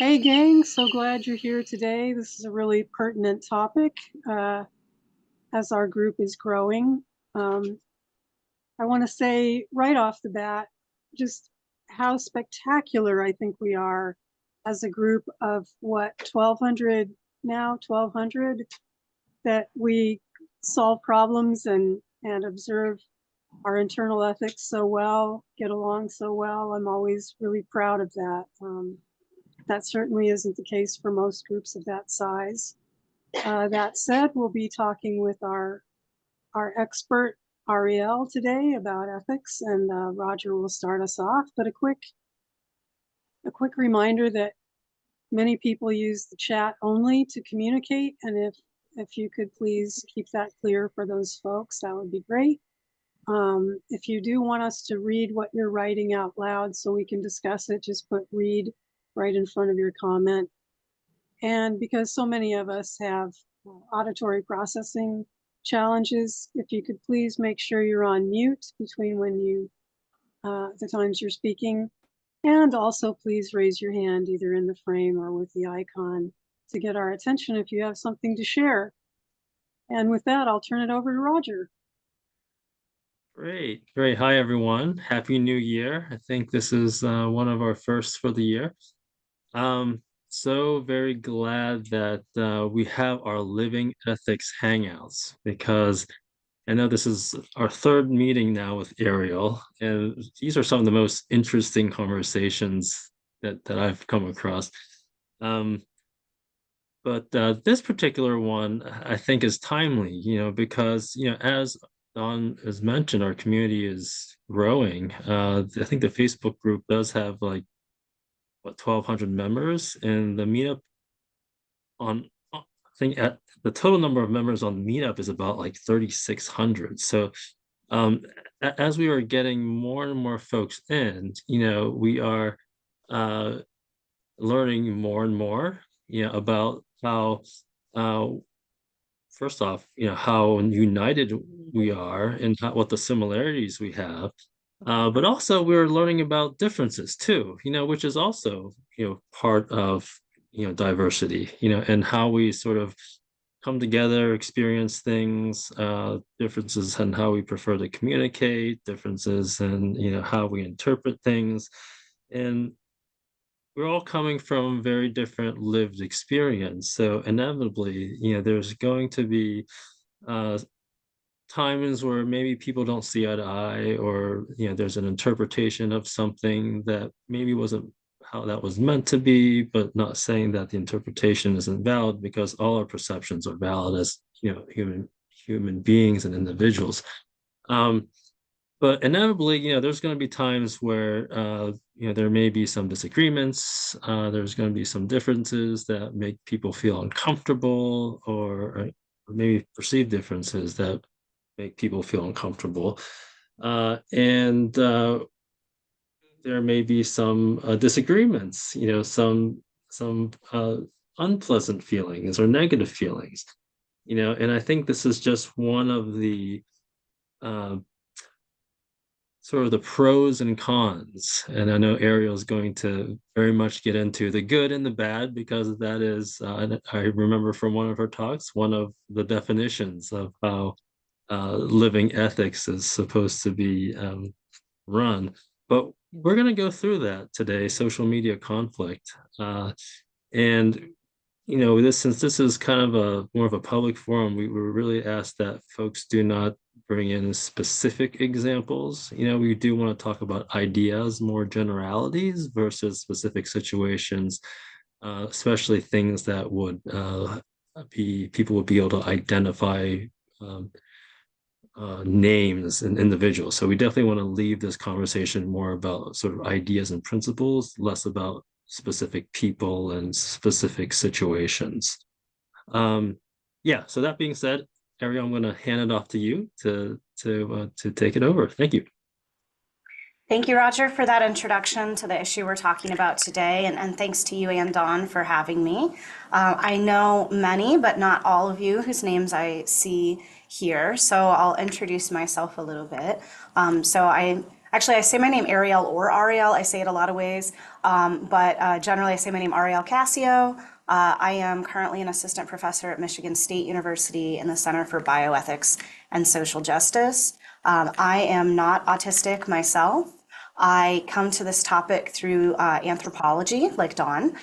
Hey gang, so glad you're here today. This is a really pertinent topic as our group is growing. I want to say right off the bat just how spectacular I think we are as a group of 1,200 now, 1,200, that we solve problems and observe our internal ethics so well, get along so well. I'm always really proud of that. That certainly isn't the case for most groups of that size. That said, we'll be talking with our expert Ariel today about ethics, and Roger will start us off. But a quick reminder that many people use the chat only to communicate, and if you could please keep that clear for those folks, that would be great. If you do want us to read what you're writing out loud so we can discuss it, just put read right in front of your comment. And because so many of us have auditory processing challenges, if you could please make sure you're on mute between the times you're speaking. And also please raise your hand either in the frame or with the icon to get our attention if you have something to share. And with that, I'll turn it over to Roger. Great. Hi, everyone. Happy New Year. I think this is one of our firsts for the year. So very glad that we have our Living Ethics Hangouts, because I know this is our third meeting now with Ariel, and these are some of the most interesting conversations that I've come across. But this particular one, I think, is timely, because, as Don has mentioned, our community is growing. I think the Facebook group does have like, 1,200 members, and the meetup I think at the total number of members on Meetup is about like 3,600. So um, as we are getting more and more folks in, we are uh, learning more and more, about how, uh, first off, how united we are and what the similarities we have. But also we're learning about differences too, which is also, part of, diversity, and how we sort of come together, experience things, differences in how we prefer to communicate, differences in, how we interpret things. And we're all coming from very different lived experience. So inevitably, there's going to be uh, times where maybe people don't see eye to eye, or there's an interpretation of something that maybe wasn't how that was meant to be, but not saying that the interpretation isn't valid, because all our perceptions are valid as human beings and individuals. Um, but inevitably, there's going to be times where there may be some disagreements. There's going to be some differences that make people feel uncomfortable, or maybe perceived differences that make people feel uncomfortable. And there may be some disagreements, some unpleasant feelings or negative feelings, and I think this is just one of the uh, sort of the pros and cons. And I know Ariel is going to very much get into the good and the bad, because that is, I remember from one of her talks, one of the definitions of how living ethics is supposed to be run. But we're going to go through that today, social media conflict. And since this is kind of a more of a public forum, we were really asked that folks do not bring in specific examples. We do want to talk about ideas, more generalities versus specific situations, especially things that would be people would be able to identify um, names and individuals. So we definitely want to leave this conversation more about sort of ideas and principles, less about specific people and specific situations. Yeah. So that being said, Ariel, I'm going to hand it off to you to take it over. Thank you. Thank you, Roger, for that introduction to the issue we're talking about today, and thanks to you and Dawn for having me. I know many, but not all of you whose names I see here, so I'll introduce myself a little bit. So Actually, I say my name Ariel or Ariel. I say it a lot of ways, but generally I say my name Ariel Cascio. I am currently an assistant professor at Michigan State University in the Center for Bioethics and Social Justice. I am not autistic myself. I come to this topic through anthropology, like Dawn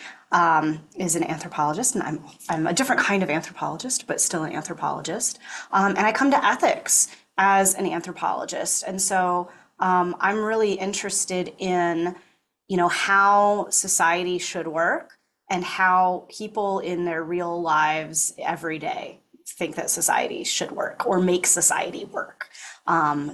is an anthropologist, and I'm a different kind of anthropologist, but still an anthropologist. And I come to ethics as an anthropologist, and so I'm really interested in, how society should work and how people in their real lives every day think that society should work or make society work.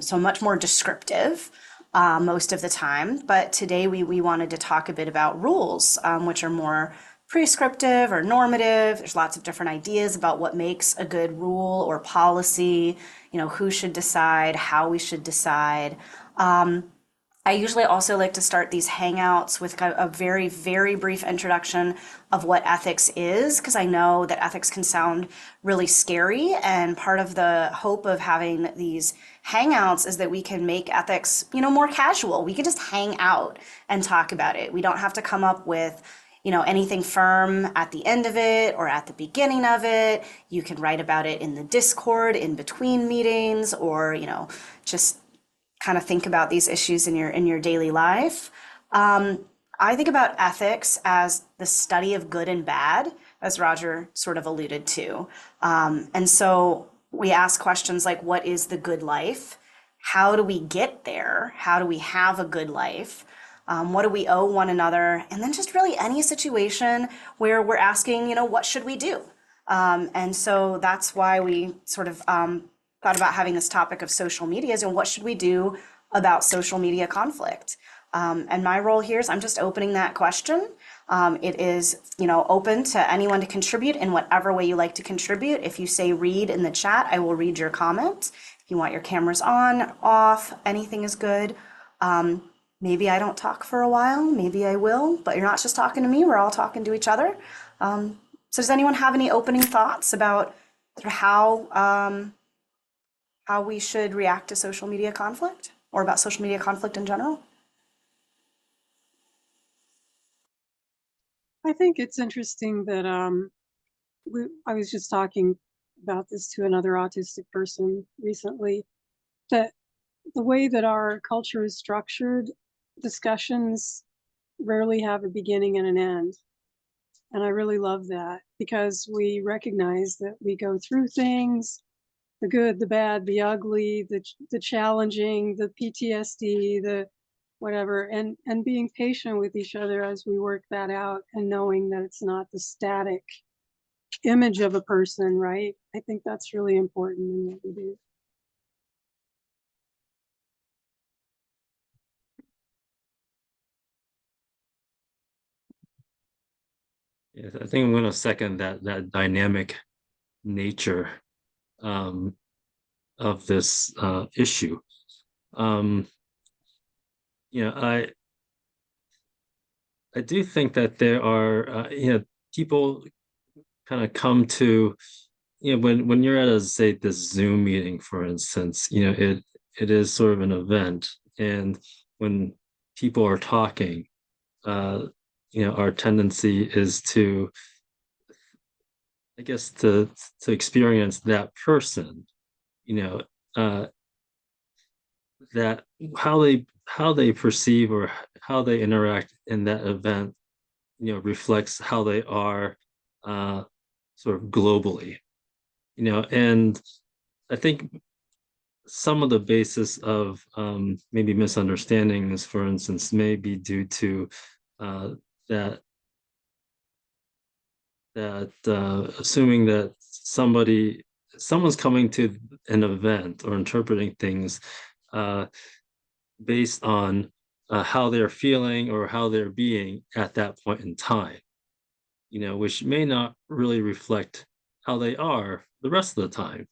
So much more descriptive most of the time. But today we wanted to talk a bit about rules, which are more prescriptive or normative. There's lots of different ideas about what makes a good rule or policy, who should decide, how we should decide. I usually also like to start these hangouts with a very, very brief introduction of what ethics is, because I know that ethics can sound really scary. And part of the hope of having these hangouts is that we can make ethics, more casual. We can just hang out and talk about it. We don't have to come up with, anything firm at the end of it or at the beginning of it. You can write about it in the Discord in between meetings, or, just kind of think about these issues in your daily life. I think about ethics as the study of good and bad, as Roger sort of alluded to. And so we ask questions like, what is the good life? How do we get there? How do we have a good life? What do we owe one another? And then just really any situation where we're asking, what should we do? And so that's why we sort of thought about having this topic of social medias and what should we do about social media conflict. And my role here is I'm just opening that question. It is, open to anyone to contribute in whatever way you like to contribute. If you say read in the chat, I will read your comment. If you want your cameras on, off, anything is good. Maybe I don't talk for a while, maybe I will, but you're not just talking to me, we're all talking to each other. So does anyone have any opening thoughts about how we should react to social media conflict, or about social media conflict in general? I think it's interesting that I was just talking about this to another autistic person recently, that the way that our culture is structured, discussions rarely have a beginning and an end. And I really love that, because we recognize that we go through things, the good, the bad, the ugly, the challenging, the PTSD, the whatever, and being patient with each other as we work that out, and knowing that it's not the static image of a person, right? I think that's really important in what we do. Yes, I think I'm going to second that dynamic nature of this issue. I do think that there are people kind of come to when you're at say this Zoom meeting, for instance, it is sort of an event, and when people are talking, our tendency is to, I guess, to experience that person, uh, that how they perceive or how they interact in that event, reflects how they are sort of globally, and I think some of the basis of maybe misunderstandings, for instance, may be due to uh, that assuming that someone's coming to an event or interpreting things uh, based on how they're feeling or how they're being at that point in time, which may not really reflect how they are the rest of the time.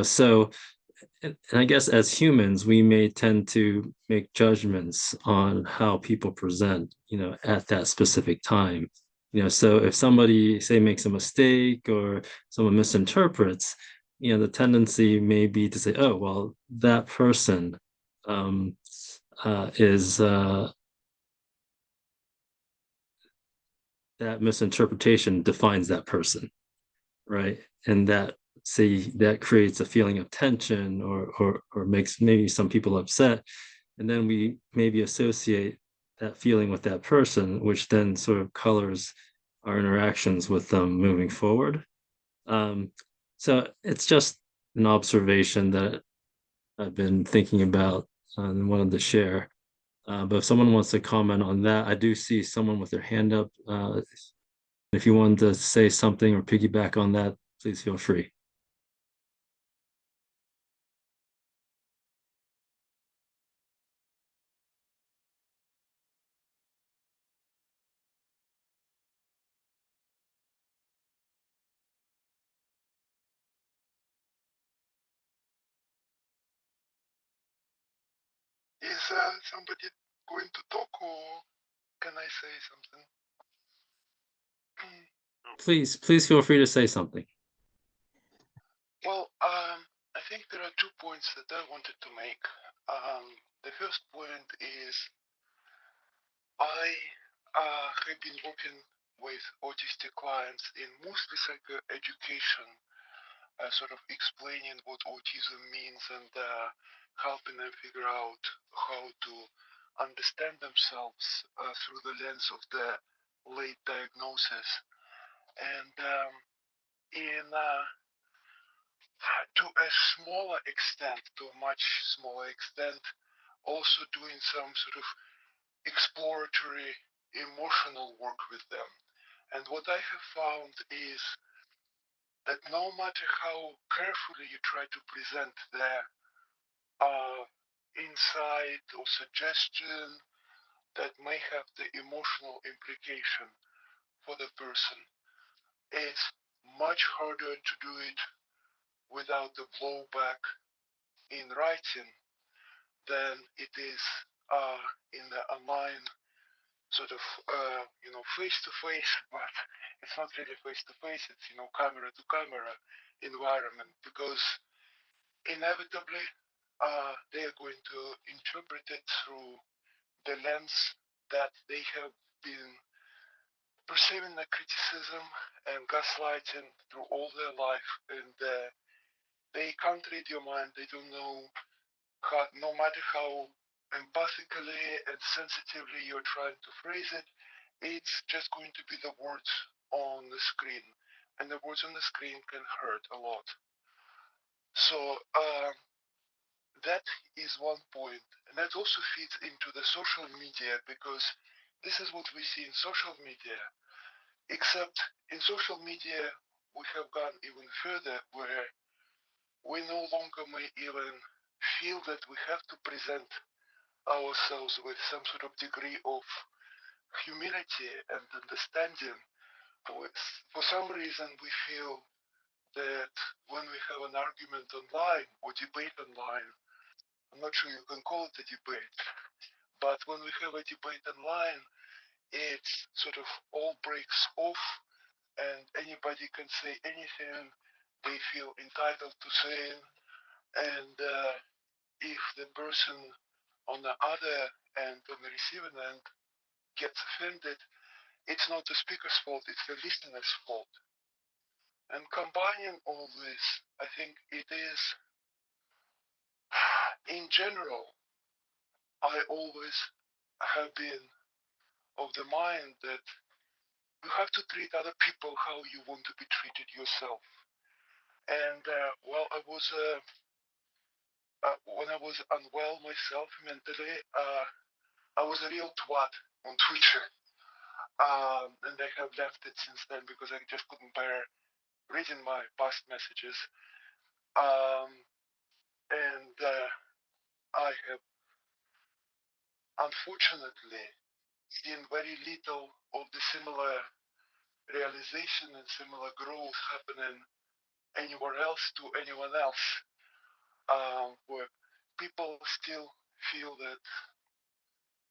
So, and I guess as humans, we may tend to make judgments on how people present, at that specific time. So if somebody, say, makes a mistake or someone misinterprets, the tendency may be to say, oh, well, that person is that misinterpretation defines that person, right? And that that creates a feeling of tension or makes maybe some people upset. And then we maybe associate that feeling with that person, which then sort of colors our interactions with them moving forward. Um, so it's just an observation that I've been thinking about and wanted to share. But if someone wants to comment on that, I do see someone with their hand up. If you wanted to say something or piggyback on that, please feel free. Is somebody going to talk, or can I say something? Please feel free to say something. Well, I think there are 2 points that I wanted to make. The first point is I have been working with autistic clients in mostly psychoeducation, sort of explaining what autism means and helping them figure out how to understand themselves through the lens of the late diagnosis. And in to a smaller extent, to a much smaller extent, also doing some sort of exploratory emotional work with them. And what I have found is that no matter how carefully you try to present the insight or suggestion that may have the emotional implication for the person, it's much harder to do it without the blowback in writing than it is in the online sort of face to face, but it's not really face to face. It's camera to camera environment, because inevitably they are going to interpret it through the lens that they have been perceiving the criticism and gaslighting through all their life, and they can't read your mind. They don't know how, no matter how empathically and sensitively you're trying to phrase it, it's just going to be the words on the screen, and the words on the screen can hurt a lot. So that is one point, and that also feeds into the social media, because this is what we see in social media, except in social media we have gone even further, where we no longer may even feel that we have to present ourselves with some sort of degree of humility and understanding. For some reason, we feel that when we have an argument online or debate online, I'm not sure you can call it a debate, but when we have a debate online, it sort of all breaks off, and anybody can say anything they feel entitled to say, and if the person on the other end, on the receiving end, gets offended, it's not the speaker's fault, it's the listener's fault. And combining all this, I think it is, in general, I always have been of the mind that you have to treat other people how you want to be treated yourself. And when I was unwell myself mentally, I was a real twat on Twitter. And I have left it since then because I just couldn't bear reading my past messages. And I have unfortunately seen very little of the similar realization and similar growth happening anywhere else to anyone else, where people still feel that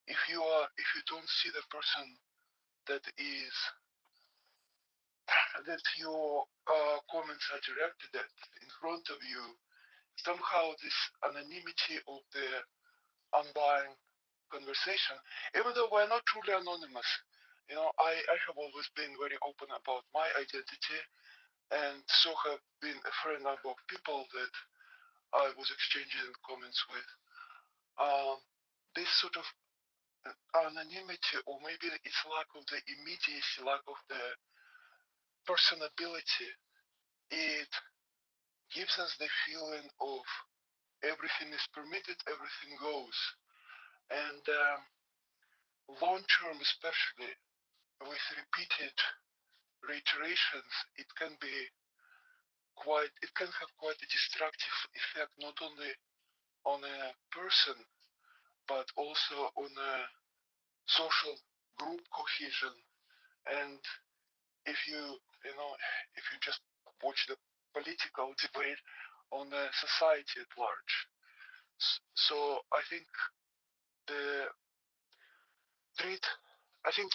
if you don't see the person that is that your comments are directed at in front of you, somehow this anonymity of the online conversation, even though we're not truly anonymous. I have always been very open about my identity, and so have been a fair number of people that I was exchanging comments with. This sort of anonymity, or maybe it's lack of the immediacy, lack of the personability, it gives us the feeling of everything is permitted, everything goes. And long term, especially with repeated reiterations, it can have quite a destructive effect, not only on a person, but also on a social group cohesion. And if if you just watch the political debate on the society at large, so I think the treat, I think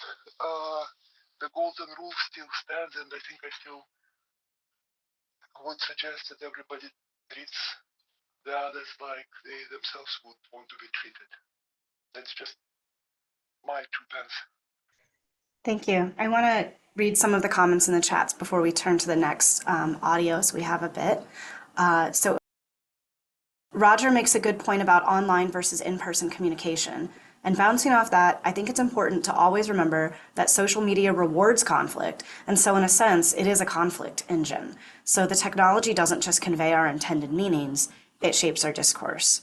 the golden rule still stands, and I think I still would suggest that everybody treats the others like they themselves would want to be treated. That's just my 2 pence. Thank you. I want to read some of the comments in the chats before we turn to the next audio, so we have a bit. So Roger makes a good point about online versus in-person communication. And bouncing off that, I think it's important to always remember that social media rewards conflict. And so in a sense, it is a conflict engine. So the technology doesn't just convey our intended meanings, it shapes our discourse.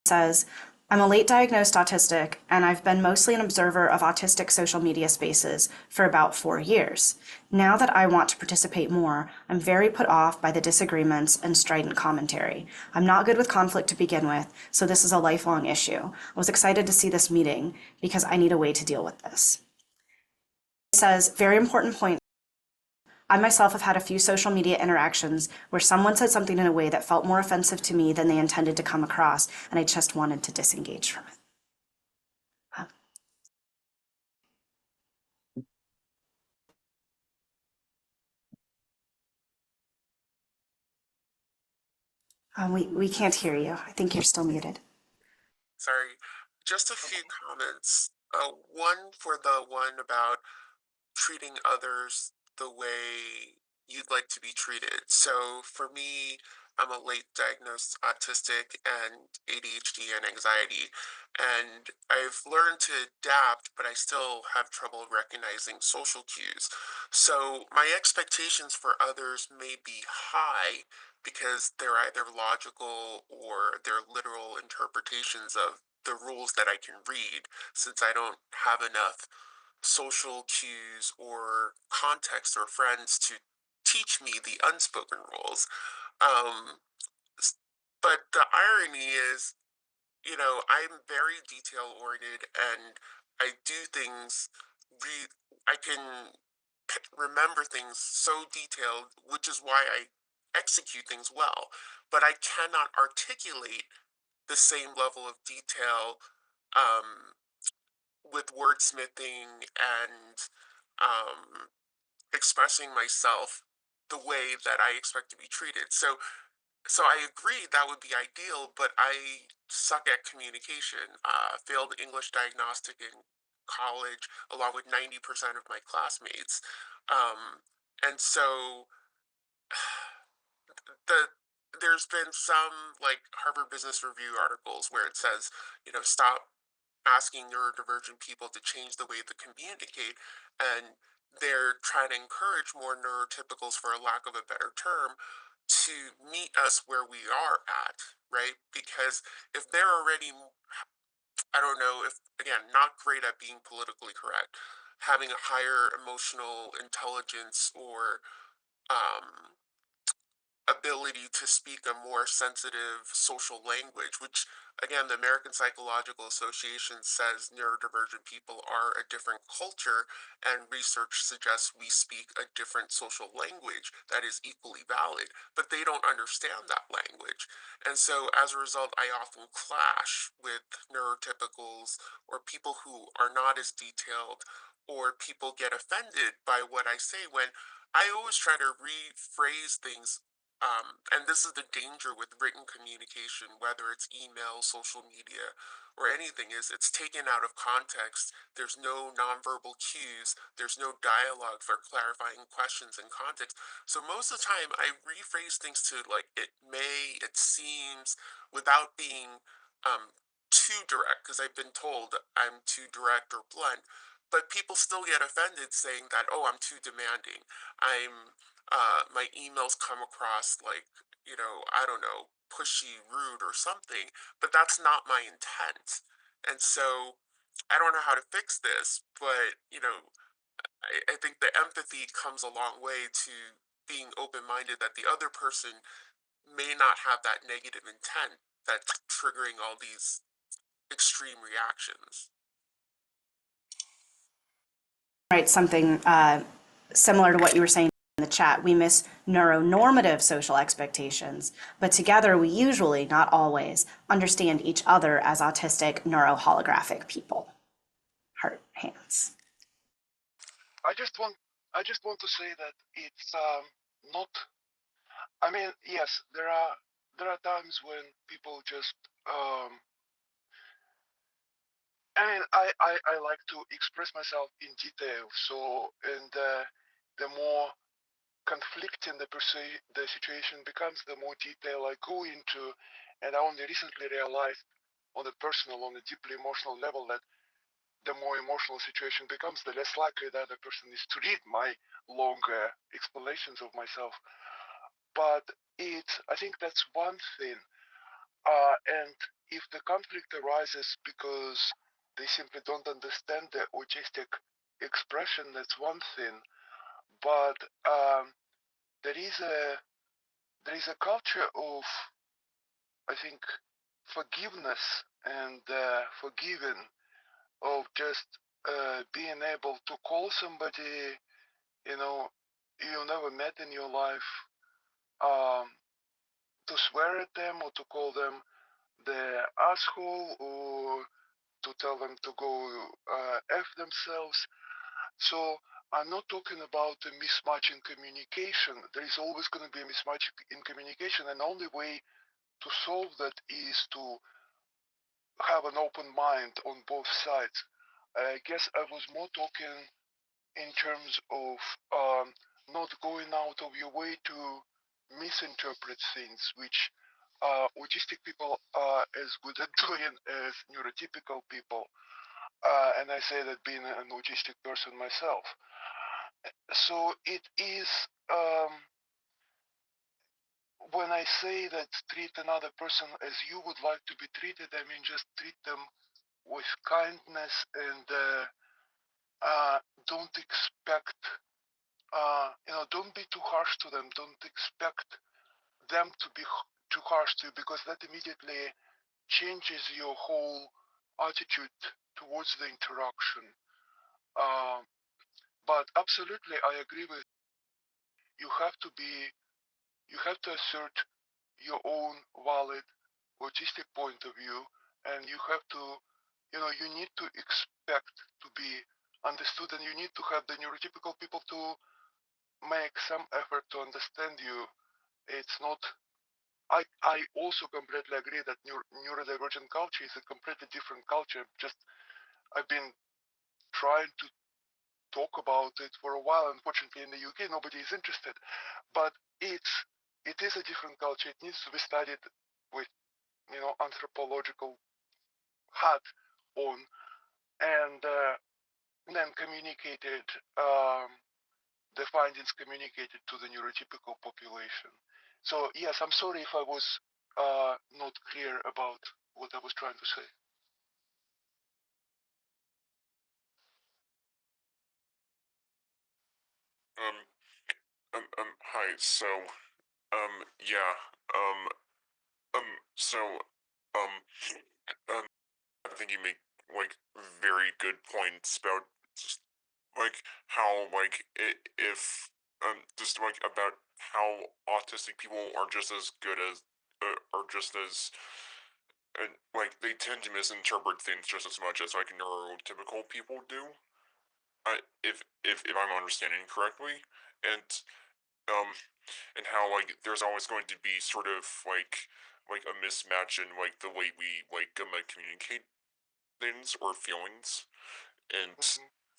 It says, I'm a late diagnosed autistic, and I've been mostly an observer of autistic social media spaces for about 4 years. Now that I want to participate more, I'm very put off by the disagreements and strident commentary. I'm not good with conflict to begin with, so this is a lifelong issue. I was excited to see this meeting because I need a way to deal with this. It says, very important point. I myself have had a few social media interactions where someone said something in a way that felt more offensive to me than they intended to come across, and I just wanted to disengage from it. We can't hear you. I think you're still muted. Sorry, just a few comments. One for the one about treating others the way you'd like to be treated. So for me, I'm a late diagnosed autistic and ADHD and anxiety, and I've learned to adapt, but I still have trouble recognizing social cues. So my expectations for others may be high because they're either logical or they're literal interpretations of the rules that I can read, since I don't have enough social cues or context or friends to teach me the unspoken rules. Um, but the irony is, I'm very detail oriented and I do things, I can remember things so detailed, which is why I execute things well. But I cannot articulate the same level of detail um, with wordsmithing and um, expressing myself the way that I expect to be treated. So I agree that would be ideal, but I suck at communication. Failed English diagnostic in college, along with 90% of my classmates. And so the there's been some like Harvard Business Review articles where it says, stop asking neurodivergent people to change the way they communicate, and they're trying to encourage more neurotypicals, for a lack of a better term, to meet us where we are at, right? Because if they're already, I don't know, if, again, not great at being politically correct, having a higher emotional intelligence or um, ability to speak a more sensitive social language, which, again, the American Psychological Association says neurodivergent people are a different culture, and research suggests we speak a different social language that is equally valid, but they don't understand that language. And so as a result, I often clash with neurotypicals or people who are not as detailed, or people get offended by what I say when I always try to rephrase things, and this is the danger with written communication, whether it's email, social media, or anything is it's taken out of context. There's no nonverbal cues, there's no dialogue for clarifying questions in context. So most of the time I rephrase things to like it may, it seems, without being too direct, because I've been told I'm too direct or blunt, but people still get offended saying that, oh, I'm too demanding. I'm my emails come across like, I don't know, pushy, rude, or something, but that's not my intent. And so I don't know how to fix this, but I think the empathy comes a long way to being open-minded that the other person may not have that negative intent that's triggering all these extreme reactions. Right, something similar to what you were saying in the chat. We miss neuronormative social expectations, but together we usually, not always, understand each other as autistic neuroholographic people. Heart, hands. I just want to say that it's not. I mean, yes, there are times when people just. I like to express myself in detail. So, and the more conflicting the situation becomes, the more detail I go into. And I only recently realized, on a personal, on a deeply emotional level, that the more emotional situation becomes, the less likely the other person is to read my longer explanations of myself. But I think that's one thing. And if the conflict arises because they simply don't understand the autistic expression, that's one thing. But there is a culture of, I think, forgiveness and forgiving, of just being able to call somebody, you know, you never met in your life, um, to swear at them or to call them the asshole or to tell them to go F themselves. So I'm not talking about a mismatch in communication. There is always going to be a mismatch in communication, and the only way to solve that is to have an open mind on both sides. I guess I was more talking in terms of not going out of your way to misinterpret things, which autistic people are as good at doing as neurotypical people. And I say that being an autistic person myself. So it is, when I say that treat another person as you would like to be treated, I mean just treat them with kindness and don't expect, don't be too harsh to them. Don't expect them to be too harsh to you, because that immediately changes your whole attitude towards the interaction. Uh, but absolutely, I agree with you. You have to assert your own valid autistic point of view, and you have to, you need to expect to be understood, and you need to have the neurotypical people to make some effort to understand you. It's not. I also completely agree that neurodivergent culture is a completely different culture. Just I've been trying to talk about it for a while. Unfortunately, in the UK, nobody is interested. But it is a different culture. It needs to be studied with anthropological hat on, and then communicated. The findings communicated to the neurotypical population. So yes, I'm sorry if I was not clear about what I was trying to say. Hi. So, yeah. Um, so, um, um, I think you make like very good points about just like how if just like about how autistic people are just as good as are just as like they tend to misinterpret things just as much as like neurotypical people do. If I'm understanding correctly, and um and how like there's always going to be sort of like a mismatch in like the way we like communicate things or feelings, and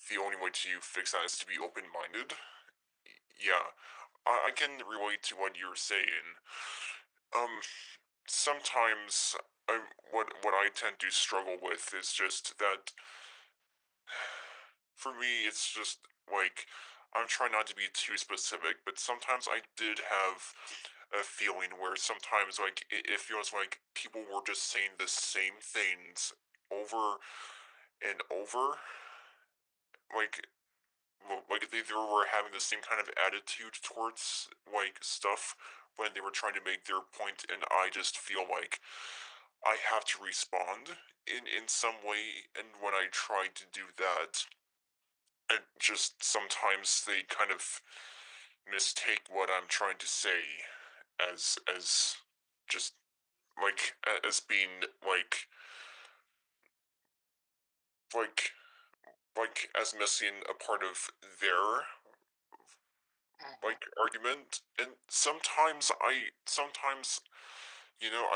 the only way to fix that is to be open-minded. Yeah, I can relate to what you're saying. Sometimes what I tend to struggle with is just that for me, it's just like I'm trying not to be too specific, but sometimes I did have a feeling where sometimes like it feels like people were just saying the same things over and over, like like they were having the same kind of attitude towards like stuff when they were trying to make their point, and I just feel like I have to respond in some way, and when I try to do that, I just sometimes they kind of mistake what I'm trying to say as just like as being like like as missing a part of their like argument. And sometimes I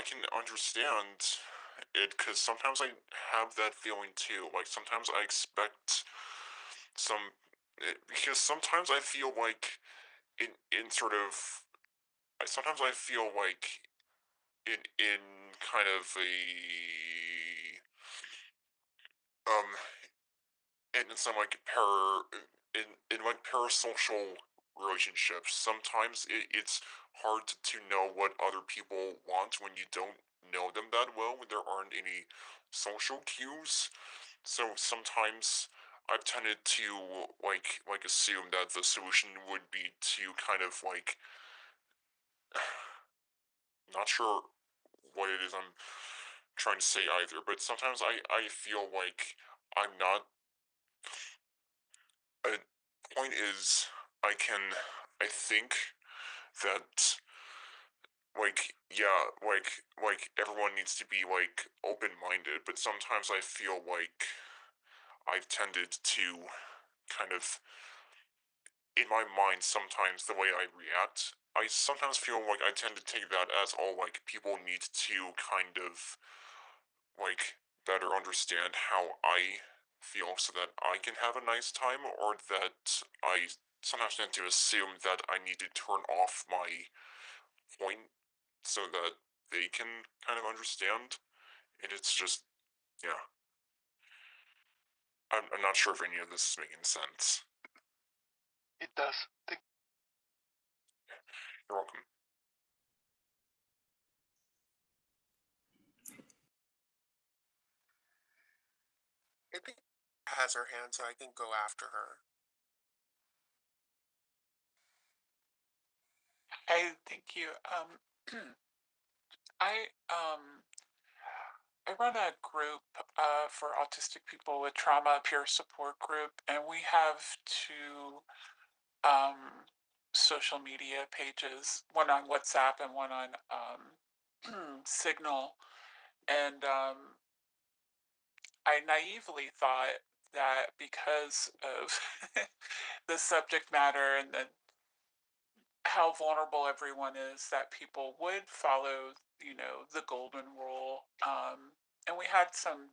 can understand it because sometimes I have that feeling too. Like sometimes I expect some because sometimes I feel like in sort of sometimes I feel like in kind of a um in some like in like parasocial relationships, sometimes it's hard to know what other people want when you don't know them that well, when there aren't any social cues. So sometimes I've tended to like assume that the solution would be to kind of like not sure what it is I'm trying to say either, but sometimes I feel like I'm not. A point is, I think that like everyone needs to be like open-minded, but sometimes I feel like I've tended to kind of in my mind sometimes the way I react, I sometimes feel like I tend to take that as all like people need to kind of like better understand how I feel so that I can have a nice time, or that I sometimes tend to assume that I need to turn off my point so that they can kind of understand. And it's just, yeah, I'm not sure if any of this is making sense. It does. You're welcome. I think has her hand, so I can go after her. Hey, thank you. I I run a group for autistic people with trauma, a peer support group, and we have two social media pages, one on WhatsApp and one on Signal. And I naively thought that because of the subject matter and how vulnerable everyone is, that people would follow, the golden rule. And we had some,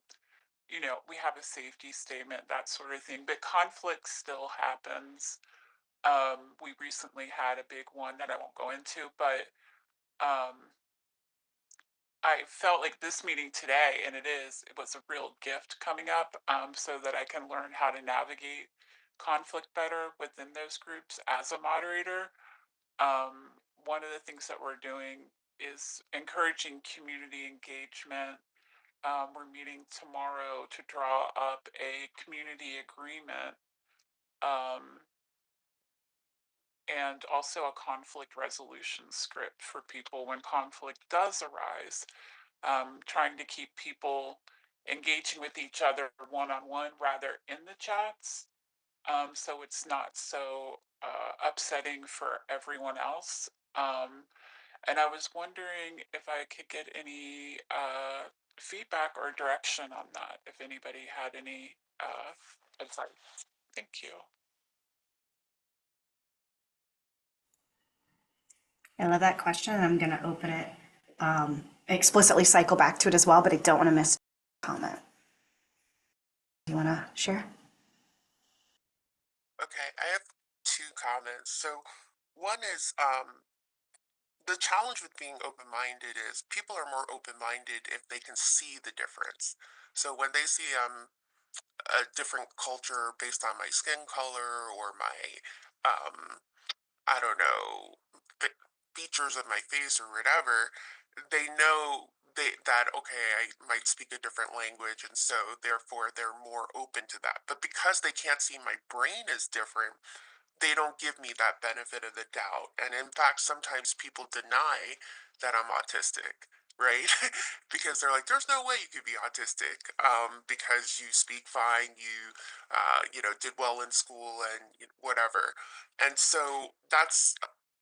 we have a safety statement, that sort of thing, but conflict still happens. We recently had a big one that I won't go into, but um, I felt like this meeting today, and it was a real gift coming up, so that I can learn how to navigate conflict better within those groups as a moderator. One of the things that we're doing is encouraging community engagement. We're meeting tomorrow to draw up a community agreement, um, and also a conflict resolution script for people when conflict does arise. Trying to keep people engaging with each other one on one rather in the chats, so it's not so upsetting for everyone else. And I was wondering if I could get any feedback or direction on that, if anybody had any advice. Thank you. I love that question, and I'm going to open it, explicitly cycle back to it as well, but I don't want to miss a comment. you want to share? Okay, I have two comments. So one is the challenge with being open-minded is people are more open-minded if they can see the difference. So when they see a different culture based on my skin color or my I don't know, features of my face or whatever, they know that okay, I might speak a different language, and so therefore they're more open to that. But because they can't see my brain is different, they don't give me that benefit of the doubt. And in fact, sometimes people deny that I'm autistic, right? Because they're like, there's no way you could be autistic because you speak fine, you know, did well in school and whatever. And so that's,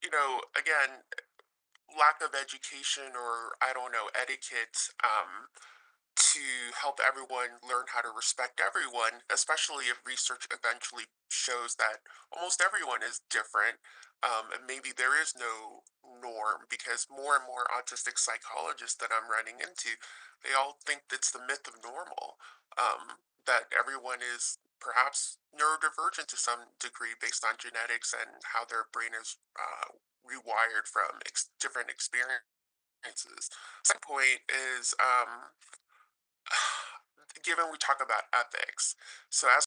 again, lack of education or I don't know, etiquette. To help everyone learn how to respect everyone, especially if research eventually shows that almost everyone is different. And maybe there is no norm because more and more autistic psychologists that I'm running into, they all think that's the myth of normal, that everyone is perhaps neurodivergent to some degree based on genetics and how their brain is rewired from different experiences. Second point is given we talk about ethics, so as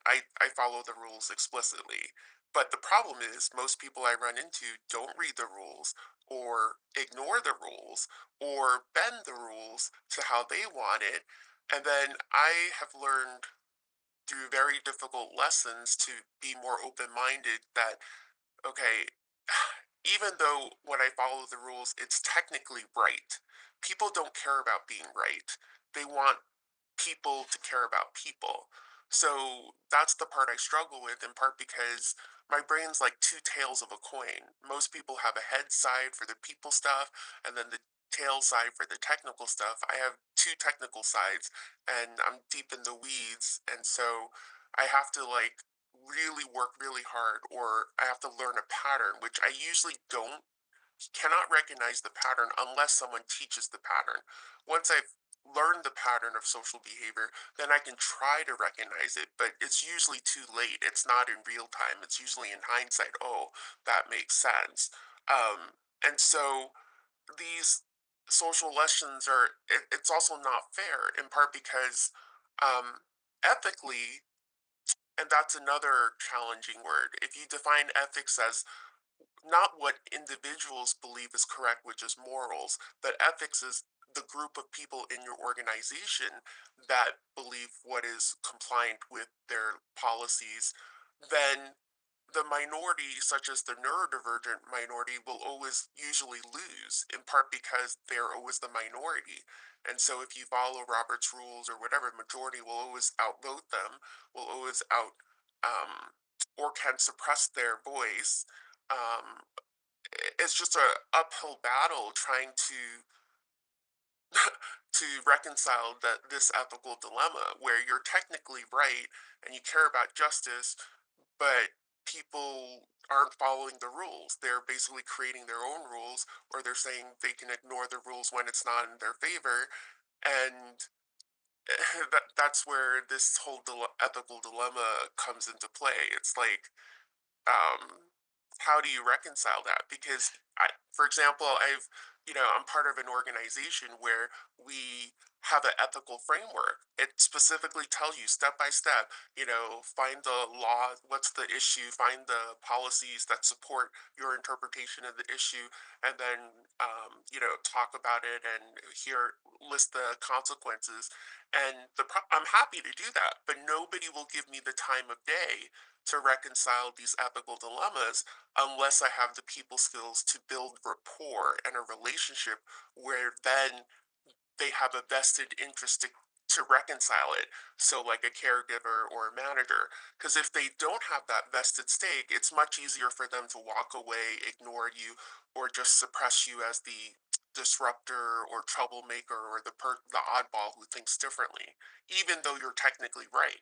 I follow the rules explicitly, but the problem is most people I run into don't read the rules or ignore the rules or bend the rules to how they want it. And then I have learned through very difficult lessons to be more open-minded that okay, even though when I follow the rules, it's technically right. People don't care about being right. They want people to care about people. So that's the part I struggle with, in part because my brain's like two tails of a coin. Most people have a head side for the people stuff, and then the tail side for the technical stuff. I have two technical sides, and I'm deep in the weeds, and so I have to like really work really hard, or I have to learn a pattern, which I usually don't cannot recognize the pattern unless someone teaches the pattern. Once I've learned the pattern of social behavior, then I can try to recognize it, but it's usually too late. It's not in real time. It's usually in hindsight. Oh, that makes sense. And so these social lessons it's also not fair in part because um, ethically, and that's another challenging word. If you define ethics as not what individuals believe is correct, which is morals, but ethics is the group of people in your organization that believe what is compliant with their policies, then the minority, such as the neurodivergent minority, will always usually lose, in part because they're always the minority. And so if you follow Robert's rules or whatever, majority will always outvote them, will always or can suppress their voice. Um, it's just a uphill battle trying to to reconcile this ethical dilemma where you're technically right and you care about justice, but people aren't following the rules. They're basically creating their own rules, or they're saying they can ignore the rules when it's not in their favor, and that's where this whole ethical dilemma comes into play. It's like um, how do you reconcile that? Because for example, I'm part of an organization where we have an ethical framework. It specifically tells you step by step, find the law, what's the issue, find the policies that support your interpretation of the issue, and then, talk about it and list the consequences. And I'm happy to do that, but nobody will give me the time of day to reconcile these ethical dilemmas unless I have the people skills to build rapport and a relationship where then they have a vested interest to reconcile it. So, like a caregiver or a manager. Because if they don't have that vested stake, it's much easier for them to walk away, ignore you, or just suppress you as the disruptor or troublemaker or the oddball who thinks differently, even though you're technically right.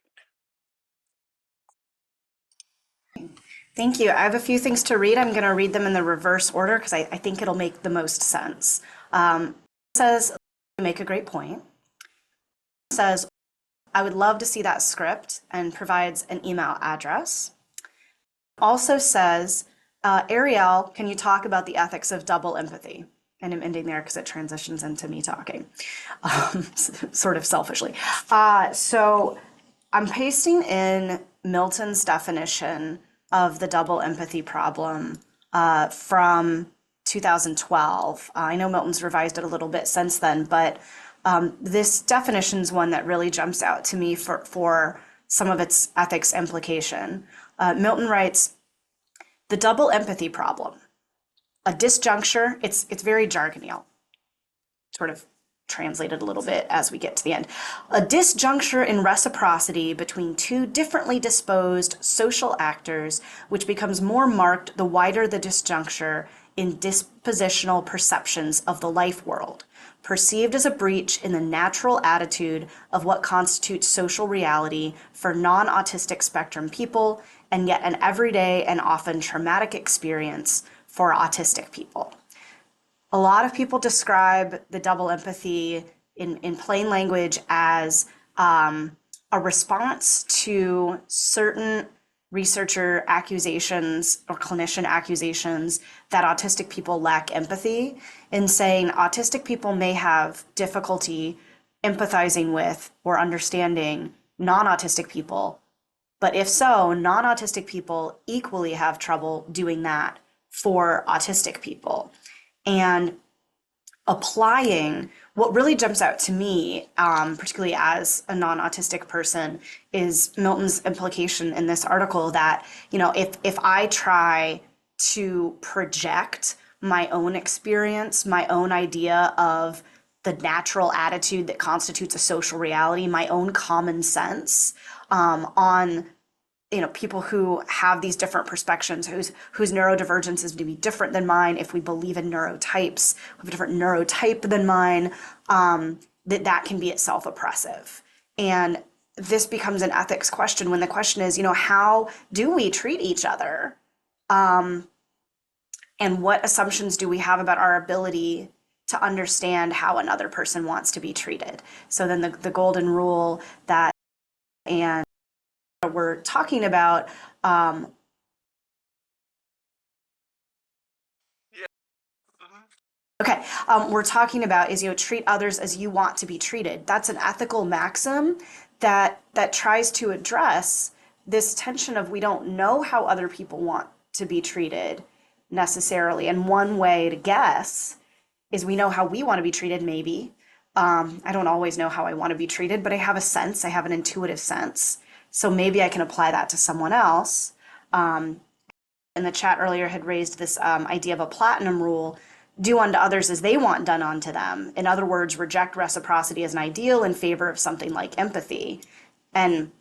Thank you. I have a few things to read. I'm going to read them in the reverse order because I think it'll make the most sense. It says, you make a great point. It says, I would love to see that script, and provides an email address. Also says, Ariel, can you talk about the ethics of double empathy? And I'm ending there because it transitions into me talking, sort of selfishly. So I'm pasting in Milton's definition of the double empathy problem from 2012. I know Milton's revised it a little bit since then, but this definition is one that really jumps out to me for some of its ethics implication. Milton writes, the double empathy problem, a disjuncture, it's very jargony, sort of translated a little bit as we get to the end. A disjuncture in reciprocity between two differently disposed social actors, which becomes more marked the wider the disjuncture in dispositional perceptions of the life world, perceived as a breach in the natural attitude of what constitutes social reality for non-autistic spectrum people, and yet an everyday and often traumatic experience for autistic people. A lot of people describe the double empathy in plain language as a response to certain researcher accusations or clinician accusations that autistic people lack empathy, in saying autistic people may have difficulty empathizing with or understanding non-autistic people. But if so, non-autistic people equally have trouble doing that for autistic people. And applying what really jumps out to me, particularly as a non-autistic person, is Milton's implication in this article that, if I try to project my own experience, my own idea of the natural attitude that constitutes a social reality, my own common sense, on people who have these different perspectives, whose neurodivergence is to be different than mine. If we believe in neurotypes, we have a different neurotype than mine, that can be itself oppressive. And this becomes an ethics question when the question is, how do we treat each other? And what assumptions do we have about our ability to understand how another person wants to be treated? So then the golden rule that, and we're talking about, Yeah. okay, we're talking about is, treat others as you want to be treated. That's an ethical maxim that tries to address this tension of we don't know how other people want to be treated necessarily. And one way to guess is we know how we want to be treated, maybe. I don't always know how I want to be treated, but I have a sense, I have an intuitive sense. So maybe I can apply that to someone else. In the chat earlier had raised this idea of a platinum rule: do unto others as they want done unto them. In other words, reject reciprocity as an ideal in favor of something like empathy. And,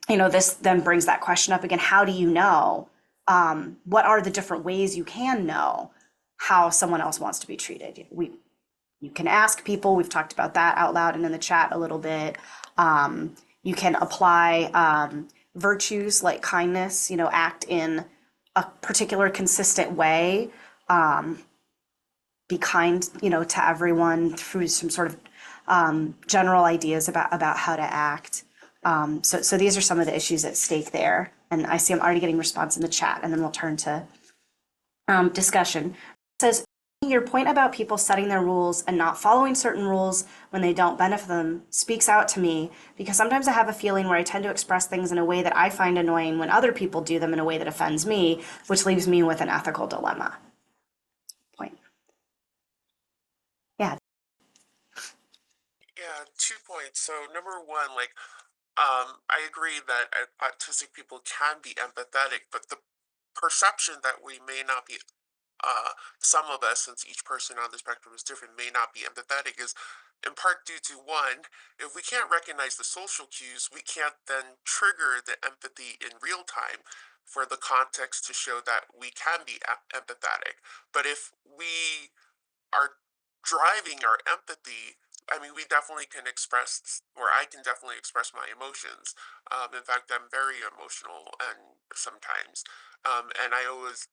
this then brings that question up again. How do you know? What are the different ways you can know how someone else wants to be treated? You can ask people. We've talked about that out loud and in the chat a little bit. You can apply virtues like kindness, act in a particular consistent way. Be kind, to everyone through some sort of general ideas about how to act. So these are some of the issues at stake there. And I see I'm already getting response in the chat, and then we'll turn to discussion. It says, your point about people setting their rules and not following certain rules when they don't benefit them speaks out to me, because sometimes I have a feeling where I tend to express things in a way that I find annoying when other people do them in a way that offends me, which leaves me with an ethical dilemma. Point. Yeah. Yeah, 2 points. So number one, I agree that autistic people can be empathetic, but the perception that we may not be, some of us, since each person on the spectrum is different, may not be empathetic is in part due to one, if we can't recognize the social cues, we can't then trigger the empathy in real time for the context to show that we can be empathetic. But if we are driving our empathy, I mean, we definitely can express, or I can definitely express my emotions. In fact, I'm very emotional and sometimes, and I always,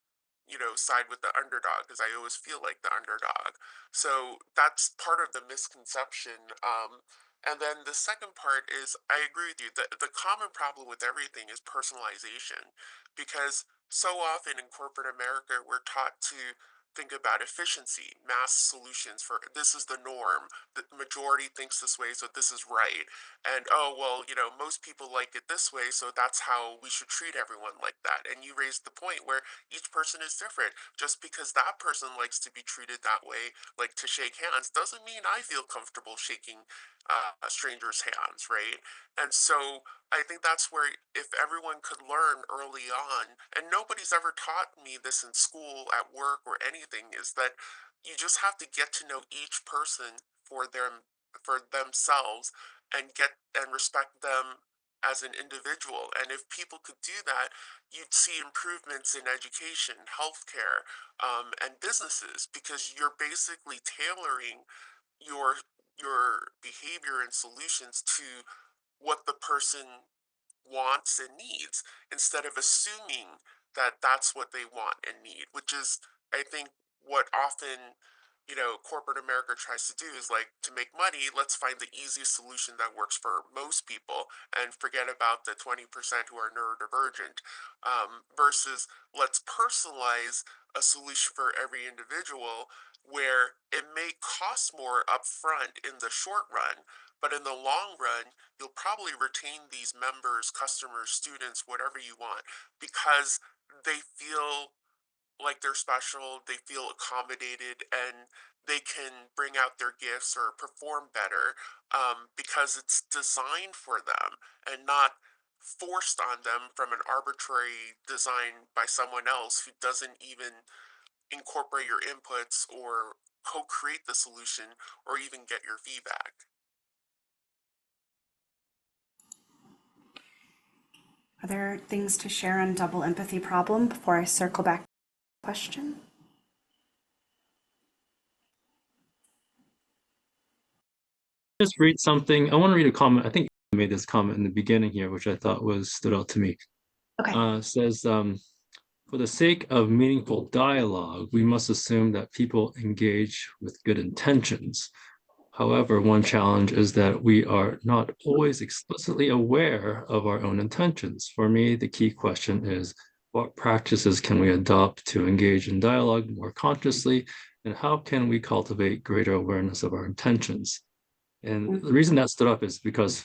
side with the underdog because I always feel like the underdog. So that's part of the misconception. And then the second part is I agree with you. The common problem with everything is personalization because so often in corporate America, we're taught to think about efficiency, mass solutions for this is the norm. The majority thinks this way, so this is right. And oh, well, most people like it this way, so that's how we should treat everyone like that. And you raised the point where each person is different. Just because that person likes to be treated that way, like to shake hands, doesn't mean I feel comfortable shaking strangers' hands, right? And so I think that's where if everyone could learn early on, and nobody's ever taught me this in school, at work, or anything, is that you just have to get to know each person for themselves and respect them as an individual. And if people could do that, you'd see improvements in education, healthcare, and businesses because you're basically tailoring your behavior and solutions to what the person wants and needs instead of assuming that that's what they want and need, which is, I think, what often corporate America tries to do is like to make money, let's find the easiest solution that works for most people and forget about the 20% who are neurodivergent, versus let's personalize a solution for every individual where it may cost more upfront in the short run, but in the long run, you'll probably retain these members, customers, students, whatever you want, because they feel like they're special, they feel accommodated, and they can bring out their gifts or perform better because it's designed for them and not forced on them from an arbitrary design by someone else who doesn't even incorporate your inputs or co-create the solution or even get your feedback. Are there things to share on double empathy problem before I circle back to the question? Just read something. I want to read a comment. I think you made this comment in the beginning here, which I thought stood out to me. Okay. Says, for the sake of meaningful dialogue, we must assume that people engage with good intentions. However, one challenge is that we are not always explicitly aware of our own intentions. For me, the key question is, what practices can we adopt to engage in dialogue more consciously, and how can we cultivate greater awareness of our intentions? And the reason that stood up is because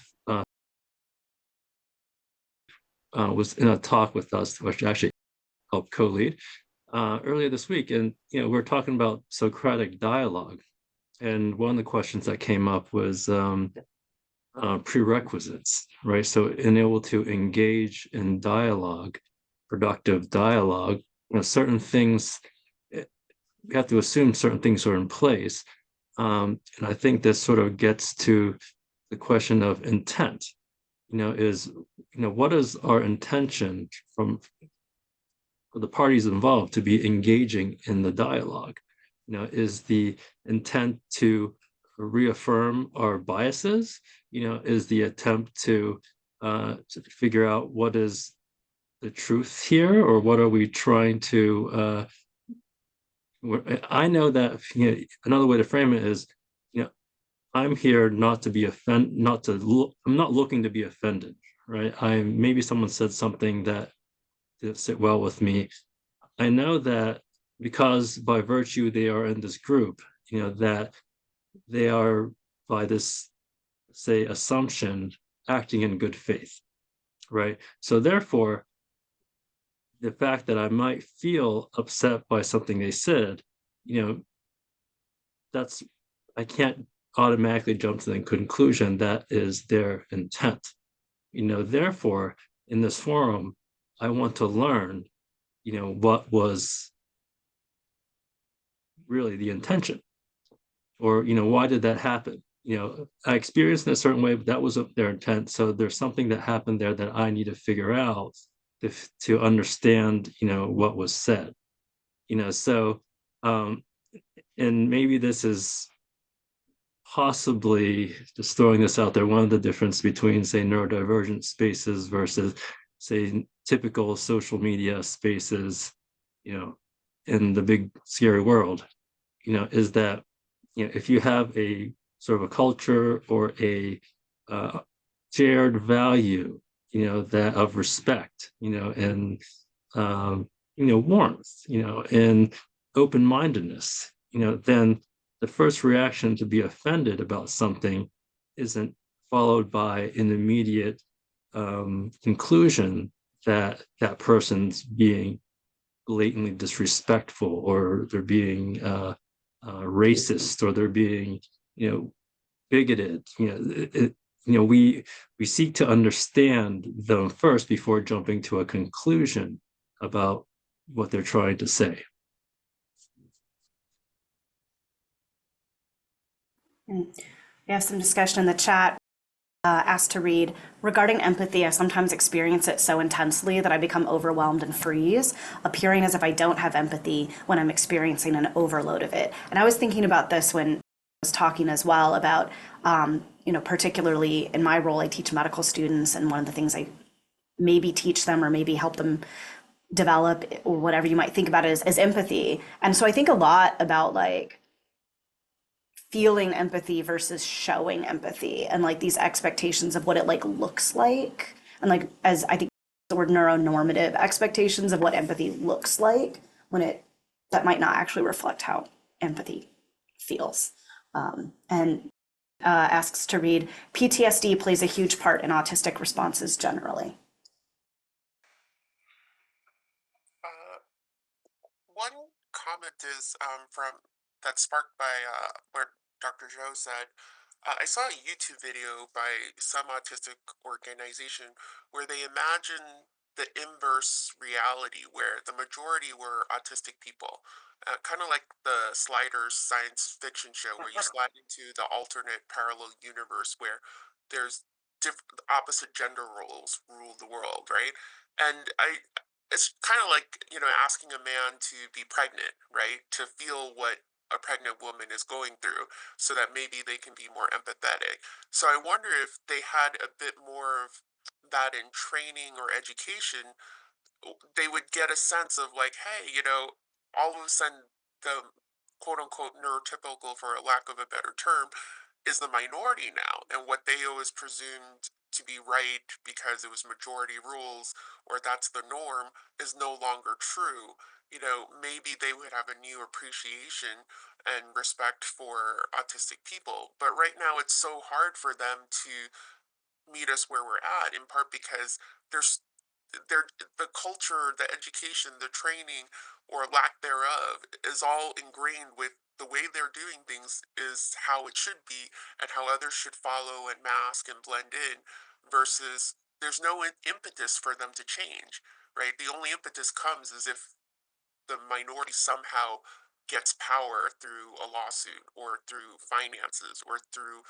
was in a talk with us, which actually helped co-lead earlier this week, and we're talking about Socratic dialogue, and one of the questions that came up was prerequisites, right? So in able to engage in dialogue, productive dialogue, certain things, we have to assume certain things are in place. And I think this sort of gets to the question of intent, what is our intention for the parties involved to be engaging in the dialogue? Is the intent to reaffirm our biases? Is the attempt to figure out what is the truth here, or what are we trying to I know that another way to frame it is, I'm here not to be I'm not looking to be offended, right? Maybe someone said something that didn't sit well with me. I know that because by virtue they are in this group, that they are, by this, say, assumption, acting in good faith, right? So therefore, the fact that I might feel upset by something they said, that's, I can't automatically jump to the conclusion that is their intent. Therefore, in this forum, I want to learn, what was really the intention, or why did that happen? I experienced in a certain way, but that was their intent. So there's something that happened there that I need to figure out to understand, what was said. So and maybe this is possibly, just throwing this out there, one of the difference between, say, neurodivergent spaces versus, say, typical social media spaces, in the big scary world, is that, if you have a sort of a culture or a uh, shared value, that of respect, and warmth, and open-mindedness, then the first reaction to be offended about something isn't followed by an immediate conclusion that that person's being blatantly disrespectful, or they're being racist, or they're being, bigoted. We seek to understand them first before jumping to a conclusion about what they're trying to say. We have some discussion in the chat. Asked to read, regarding empathy, I sometimes experience it so intensely that I become overwhelmed and freeze, appearing as if I don't have empathy when I'm experiencing an overload of it. And I was thinking about this when I was talking as well about, particularly in my role, I teach medical students, and one of the things I maybe teach them or maybe help them develop, or whatever you might think about it, is empathy. And so I think a lot about like feeling empathy versus showing empathy, and like these expectations of what it like looks like, and like, as I think the word neuronormative expectations of what empathy looks like, when that might not actually reflect how empathy feels. And asks to read, PTSD plays a huge part in autistic responses generally. One comment is from that's sparked by what Dr. Joe said. I saw a YouTube video by some autistic organization where they imagine the inverse reality, where the majority were autistic people, kind of like the Sliders science fiction show, where you slide into the alternate parallel universe where there's opposite gender roles rule the world, right? And it's kind of like, asking a man to be pregnant, right? To feel what a pregnant woman is going through, so that maybe they can be more empathetic. So I wonder if they had a bit more of that in training or education, they would get a sense of like, hey, all of a sudden the quote unquote neurotypical, for a lack of a better term, is the minority now, and what they always presumed to be right because it was majority rules, or that's the norm, is no longer true. Maybe they would have a new appreciation and respect for autistic people. But right now it's so hard for them to meet us where we're at, in part because there's the culture, the education, the training, or lack thereof, is all ingrained with the way they're doing things is how it should be, and how others should follow and mask and blend in, versus there's no impetus for them to change, right? The only impetus comes is if the minority somehow gets power through a lawsuit, or through finances, or through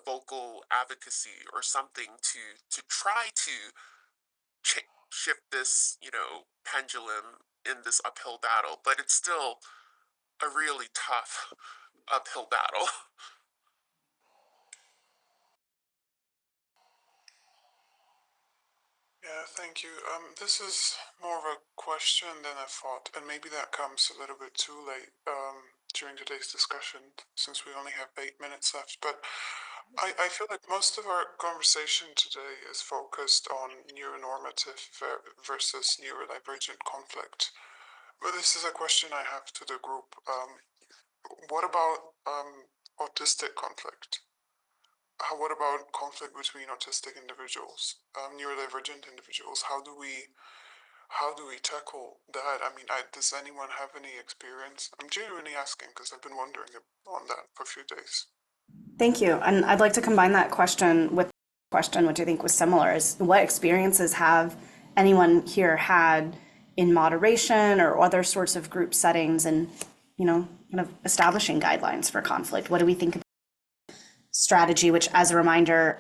vocal advocacy or something, to try to shift this pendulum in this uphill battle. But it's still a really tough uphill battle. Yeah, thank you. This is more of a question than a thought, and maybe that comes a little bit too late during today's discussion, since we only have 8 minutes left. But I feel like most of our conversation today is focused on neuronormative versus neurodivergent conflict. But this is a question I have to the group. What about autistic conflict? What about conflict between autistic individuals, neurodivergent individuals? How do we tackle that? I mean, does anyone have any experience? I'm genuinely asking because I've been wondering on that for a few days. Thank you. And I'd like to combine that question with a question which I think was similar, is what experiences have anyone here had in moderation or other sorts of group settings, and, kind of establishing guidelines for conflict? What do we think about strategy, which, as a reminder,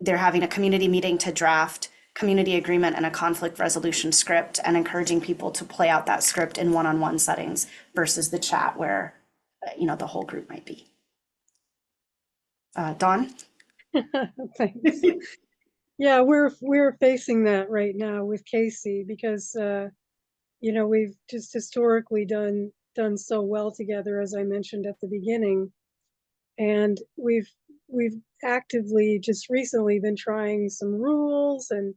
they're having a community meeting to draft community agreement and a conflict resolution script, and encouraging people to play out that script in one-on-one settings versus the chat where, the whole group might be. Dawn? Thanks. Yeah, we're facing that right now with Casey, because you know, we've just historically done so well together, as I mentioned at the beginning. And we've actively just recently been trying some rules, and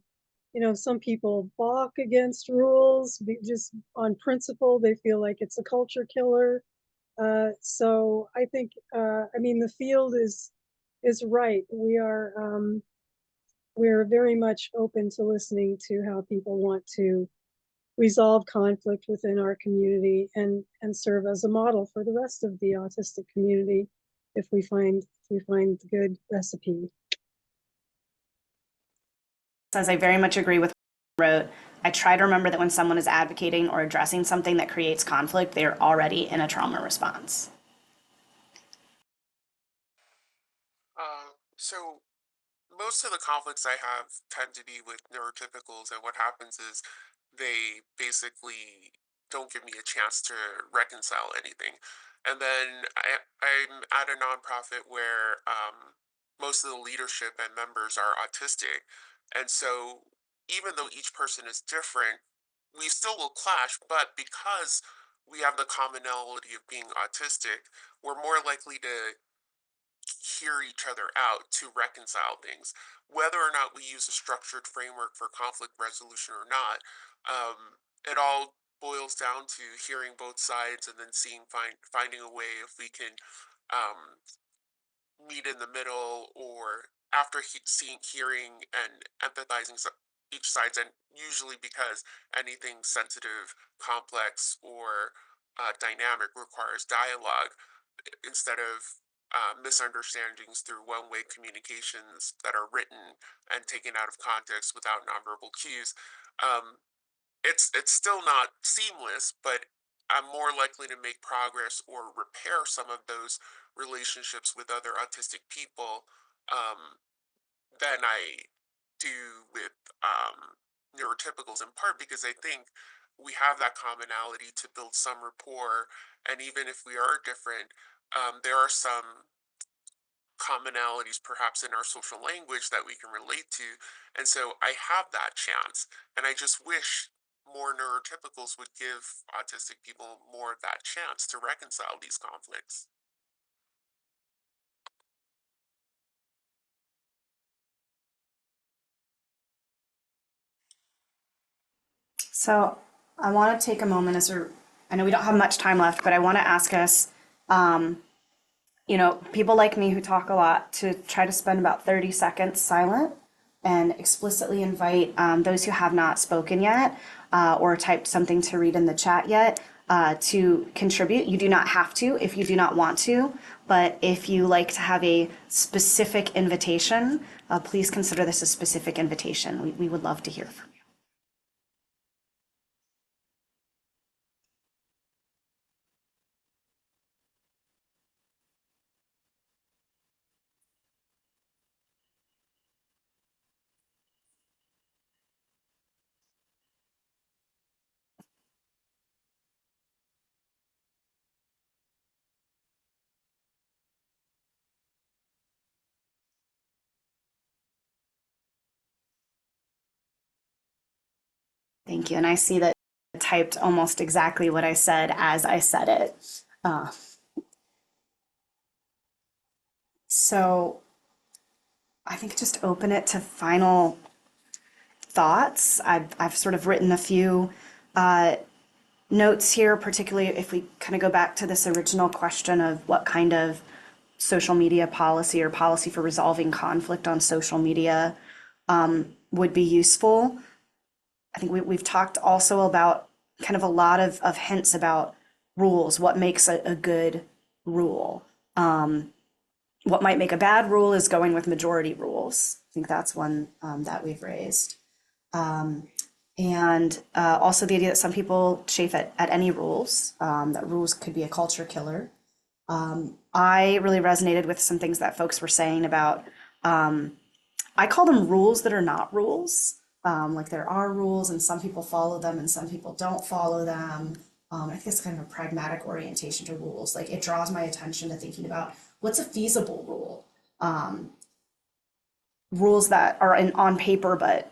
you know, some people balk against rules just on principle. They feel like it's a culture killer. So I think, I mean, the field is right. We're very much open to listening to how people want to resolve conflict within our community, and serve as a model for the rest of the autistic community if we find the good recipe. Says I very much agree with what you wrote. I try to remember that when someone is advocating or addressing something that creates conflict, they are already in a trauma response. So most of the conflicts I have tend to be with neurotypicals, and what happens is they basically don't give me a chance to reconcile anything. And then I'm at a nonprofit where most of the leadership and members are autistic. And so even though each person is different, we still will clash, but because we have the commonality of being autistic, we're more likely to hear each other out to reconcile things. Whether or not we use a structured framework for conflict resolution or not, it all boils down to hearing both sides and then finding a way if we can um, meet in the middle, or after hearing and empathizing each side's, and usually because anything sensitive, complex, or dynamic requires dialogue instead of misunderstandings through one-way communications that are written and taken out of context without nonverbal cues. Um, it's still not seamless, but I'm more likely to make progress or repair some of those relationships with other autistic people um, than I do with neurotypicals, in part because I think we have that commonality to build some rapport. And even if we are different, there are some commonalities perhaps in our social language that we can relate to. And so I have that chance. And I just wish more neurotypicals would give autistic people more of that chance to reconcile these conflicts. So I want to take a moment I know we don't have much time left, but I want to ask us, um, you know, people like me who talk a lot, to try to spend about 30 seconds silent and explicitly invite those who have not spoken yet or typed something to read in the chat yet to contribute. You do not have to if you do not want to, but if you like to have a specific invitation, please consider this a specific invitation. We would love to hear from you. Thank you. And I see that you typed almost exactly what I said as I said it. So I think just open it to final thoughts. I've sort of written a few notes here, particularly if we kind of go back to this original question of what kind of social media policy or policy for resolving conflict on social media would be useful. I think we've talked also about kind of a lot of hints about rules, what makes a good rule. What might make a bad rule is going with majority rules. I think that's one that we've raised. And also the idea that some people chafe at any rules, that rules could be a culture killer. I really resonated with some things that folks were saying about, I call them rules that are not rules. Like there are rules and some people follow them and some people don't follow them. I think it's kind of a pragmatic orientation to rules. Like it draws my attention to thinking about what's a feasible rule. Rules that are on paper but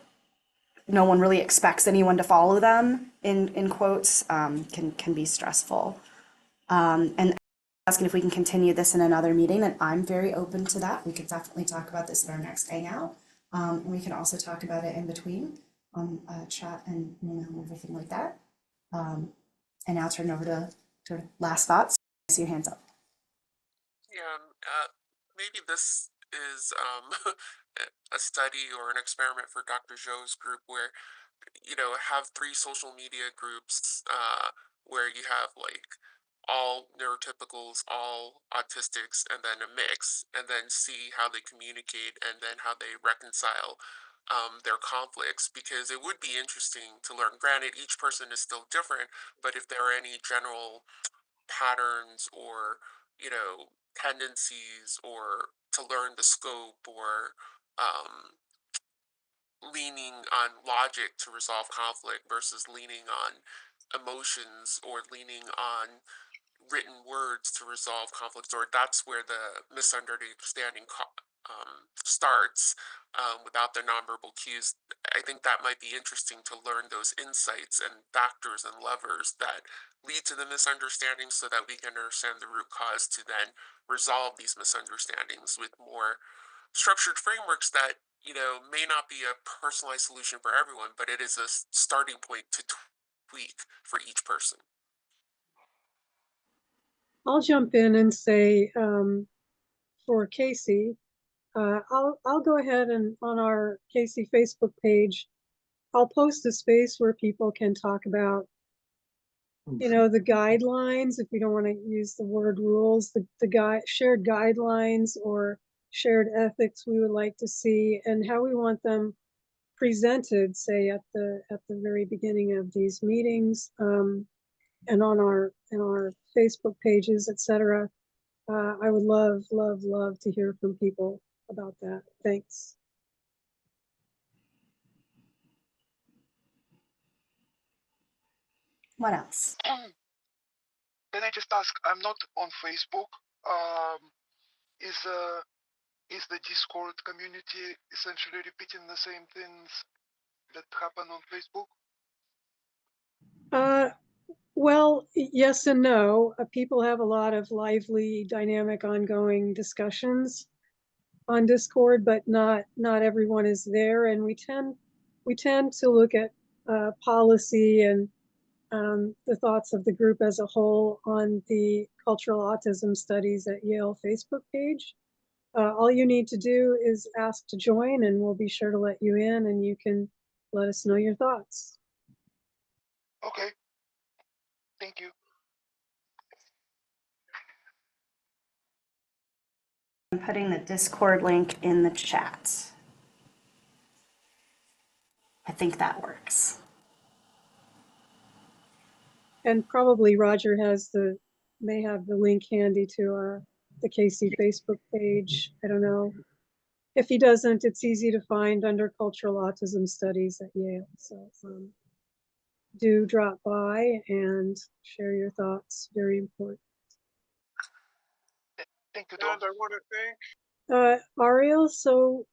no one really expects anyone to follow them in quotes can be stressful. And asking if we can continue this in another meeting, and I'm very open to that. We could definitely talk about this in our next hangout. And we can also talk about it in between on chat and email and everything like that. And now turn over to last thoughts. I see your hands up. Yeah, maybe this is a study or an experiment for Dr. Zhou's group where, have 3 social media groups where you have like all neurotypicals, all autistics, and then a mix, and then see how they communicate and then how they reconcile their conflicts, because it would be interesting to learn. Granted, each person is still different, but if there are any general patterns or tendencies, or to learn the scope, or leaning on logic to resolve conflict versus leaning on emotions or leaning on written words to resolve conflicts, or that's where the misunderstanding starts, without the nonverbal cues. I think that might be interesting to learn those insights and factors and levers that lead to the misunderstandings, so that we can understand the root cause to then resolve these misunderstandings with more structured frameworks that may not be a personalized solution for everyone, but it is a starting point to tweak for each person. I'll jump in and say, for Casey, I'll go ahead and on our Casey Facebook page, I'll post a space where people can talk about, the guidelines, if we don't want to use the word rules, the shared guidelines or shared ethics we would like to see, and how we want them presented, say at the very beginning of these meetings, and on our Facebook pages, etc. I would love to hear from people about that. Thanks. What else? Can I just ask? I'm not on Facebook. Is the Discord community essentially repeating the same things that happen on Facebook? Well, yes and no. People have a lot of lively, dynamic, ongoing discussions on Discord, but not everyone is there, and we tend to look at policy and the thoughts of the group as a whole on the Cultural Autism Studies at Yale Facebook page. All you need to do is ask to join, and we'll be sure to let you in, and you can let us know your thoughts. Okay. Thank you. I'm putting the Discord link in the chat. I think that works. And probably Roger may have the link handy to the Casey Facebook page. I don't know. If he doesn't, it's easy to find under Cultural Autism Studies at Yale. So do drop by and share your thoughts. Very important. Thank you, And Don. I want to thank Ariel, so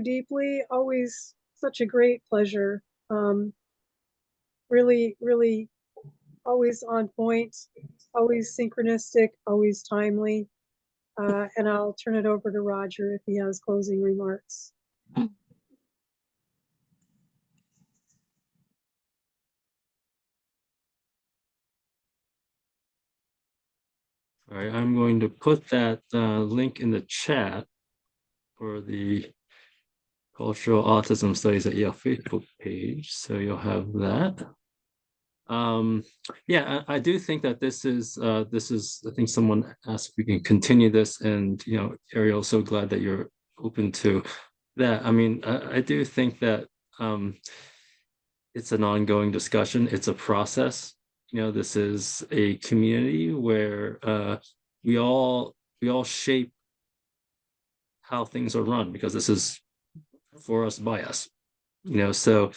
deeply, always such a great pleasure. Really, really always on point, always synchronistic, always timely. And I'll turn it over to Roger if he has closing remarks. All right, I'm going to put that link in the chat for the Cultural Autism Studies at Yale Facebook page, so you'll have that. Yeah, I do think that this is I think someone asked if we can continue this, and Ariel, so glad that you're open to that. I mean, I do think that it's an ongoing discussion. It's a process. This is a community where we all shape how things are run, because this is for us by us. So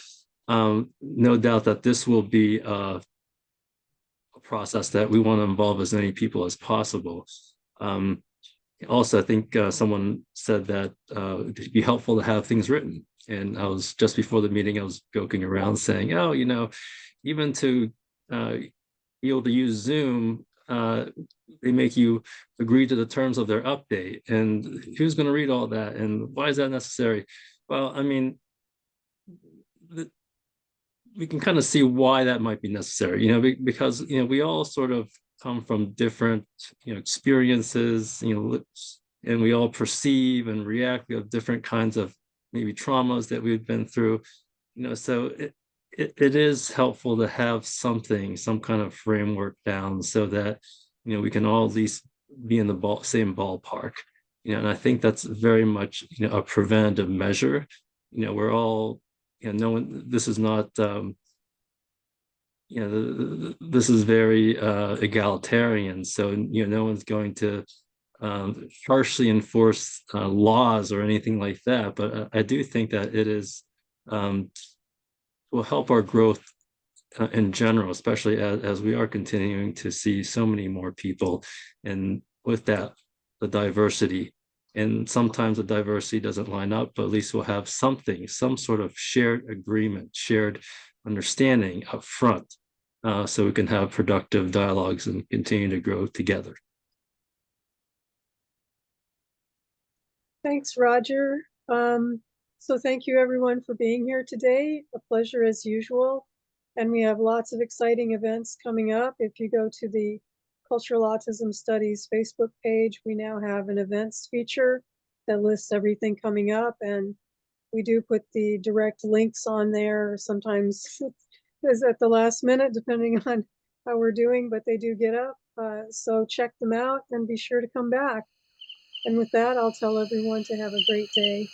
no doubt that this will be a process that we want to involve as many people as possible. also, I think someone said that it'd be helpful to have things written. And I was just before the meeting, I was joking around saying, oh, even to be able to use Zoom, they make you agree to the terms of their update. And who's going to read all that? And why is that necessary? Well, I mean, we can kind of see why that might be necessary, because we all sort of come from different experiences, and we all perceive and react. We have different kinds of maybe traumas that we've been through, so it is helpful to have something, some kind of framework down so that we can all at least be in the same ballpark. And I think that's very much a preventative measure. We're all, no one, this is not this is very egalitarian, so no one's going to harshly enforce laws or anything like that, but I do think that it is will help our growth in general, especially as we are continuing to see so many more people, and with that, the diversity. And sometimes the diversity doesn't line up, but at least we'll have something, some sort of shared agreement, shared understanding up front, so we can have productive dialogues and continue to grow together. Thanks, Roger. So thank you everyone for being here today. A pleasure as usual. And we have lots of exciting events coming up. If you go to the Cultural Autism Studies Facebook page, we now have an events feature that lists everything coming up. And we do put the direct links on there. Sometimes it's at the last minute, depending on how we're doing, but they do get up. So check them out and be sure to come back. And with that, I'll tell everyone to have a great day.